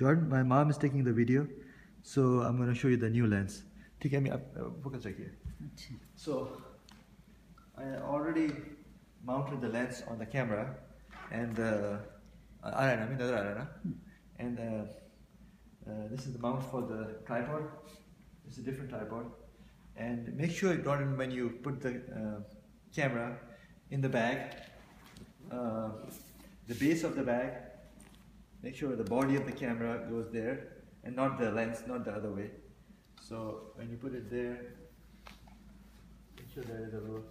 Jordan, my mom is taking the video, so I'm going to show you the new lens. ठीक है, मैं focus रखिए. So I already mounted the lens on the camera, and and this is the mount for the tripod. It's a different tripod, and make sure you don't, when you put the camera in the bag, the base of the bag, make sure the body of the camera goes there and not the lens, not the other way. So when you put it there, make sure there is a little,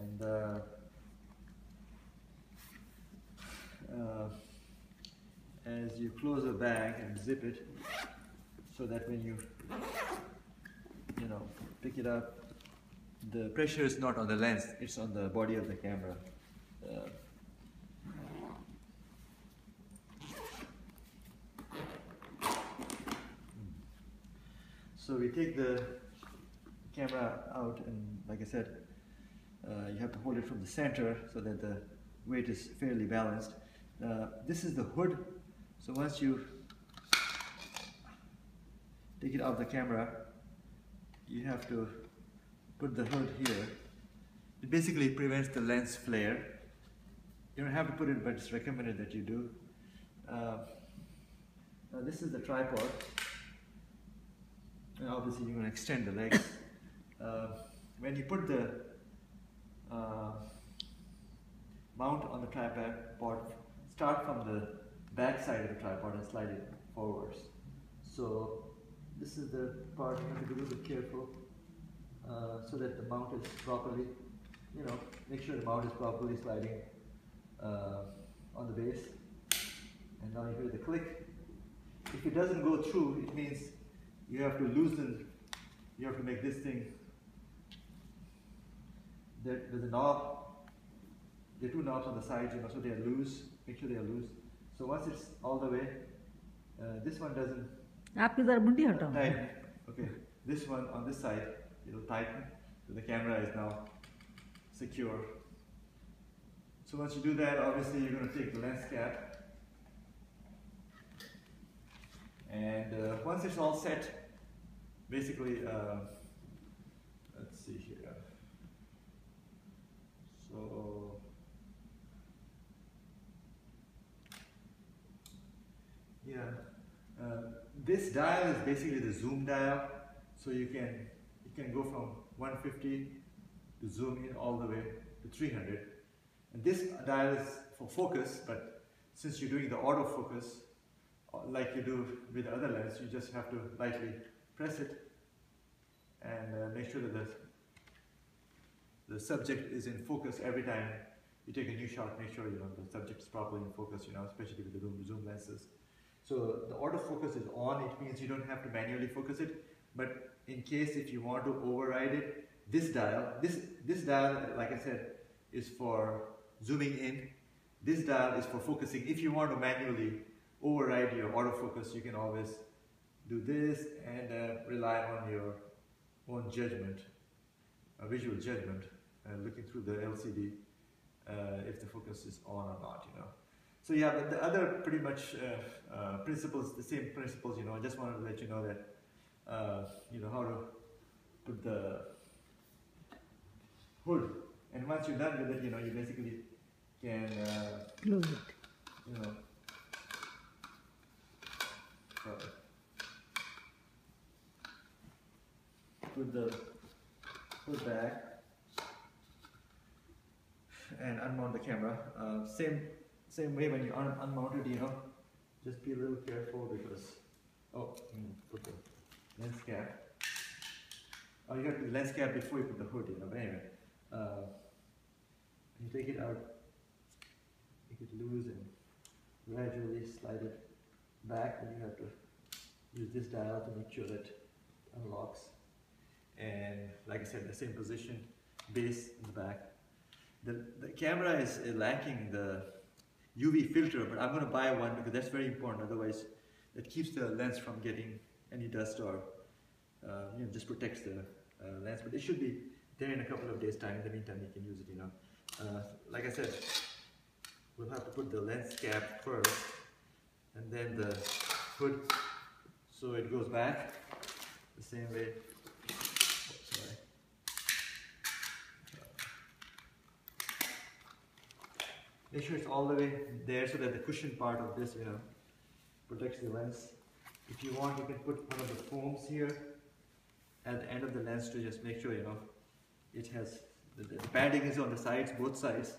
and as you close the bag and zip it, so that when you pick it up, the pressure is not on the lens, it's on the body of the camera. So we take the camera out, and like I said, you have to hold it from the center so that the weight is fairly balanced. This is the hood, so once you take it off the camera, you have to put the hood here. It basically prevents the lens flare. You don't have to put it, but it's recommended that you do. Now this is the tripod, and obviously you're going to extend the legs. When you put the mount on the tripod, start from the back side of the tripod and slide it forwards. So this is the part, you have to be a little bit careful so that the mount is properly, make sure the mount is properly sliding on the base. And now you hear the click. If it doesn't go through, it means you have to loosen, you have to make this thing, there's a knob, there are two knobs on the sides, so they are loose, make sure they are loose. So once it's all the way, this one doesn't tighten. Okay, this one on this side, it'll tighten, so the camera is now secure. So once you do that, obviously you're going to take the lens cap, and once it's all set, basically, let's see here. So yeah, this dial is basically the zoom dial, so you can go from 150 to zoom in all the way to 300. And this dial is for focus, but since you're doing the autofocus, like you do with the other lens, you just have to lightly press it and make sure that the subject is in focus every time you take a new shot. Make sure the subject is properly in focus, especially with the zoom lenses. So the autofocus is on, it means you don't have to manually focus it, but in case if you want to override it, this dial, like I said, is for zooming in. This dial is for focusing. If you want to manually override your autofocus, you can always do this and rely on your own judgment, visual judgment, looking through the LCD if the focus is on or not, So yeah, but the other pretty much principles, the same principles, I just wanted to let you know that, how to put the hood. And once you're done with it, you basically can close it. Put the hood back and unmount the camera. Same way when you unmount it, just be a little careful because, put the lens cap. Oh, you got the lens cap before you put the hood, but anyway. You take it out, make it loose and gradually slide it back, and you have to use this dial to make sure that it unlocks. And like I said, the same position, base in the back. The camera is lacking the UV filter, but I'm going to buy one because that's very important. Otherwise, it keeps the lens from getting any dust or just protects the lens. But it should be there in a couple of days' time. In the meantime, you can use it. Like I said, we'll have to to put the lens cap first and then the hood, so it goes back the same way. Oh, sorry. Make sure it's all the way there so that the cushion part of this, protects the lens. If you want, you can put one of the foams here at the end of the lens to just make sure, it has, the padding is on the sides, both sides.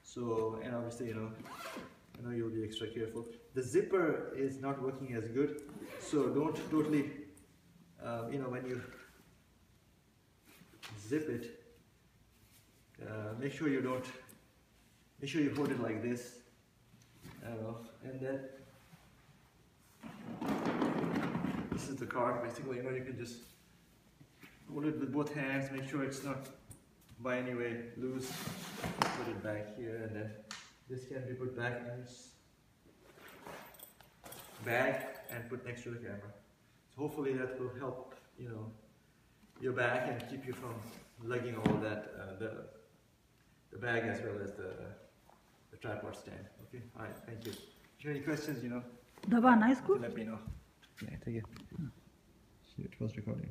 So, and obviously, you'll be extra careful. The zipper is not working as good, so don't totally, when you zip it, make sure you hold it like this, and then this is the card. Basically, you can just hold it with both hands, make sure it's not by any way loose. Put it back here, and then this can be put back in its bag and put next to the camera. So hopefully that will help, your bag and keep you from lugging all that, the bag as well as the tripod stand. Okay, all right, thank you. If you have any questions, Daba, nice, let me know. Yeah, thank you. It was recording.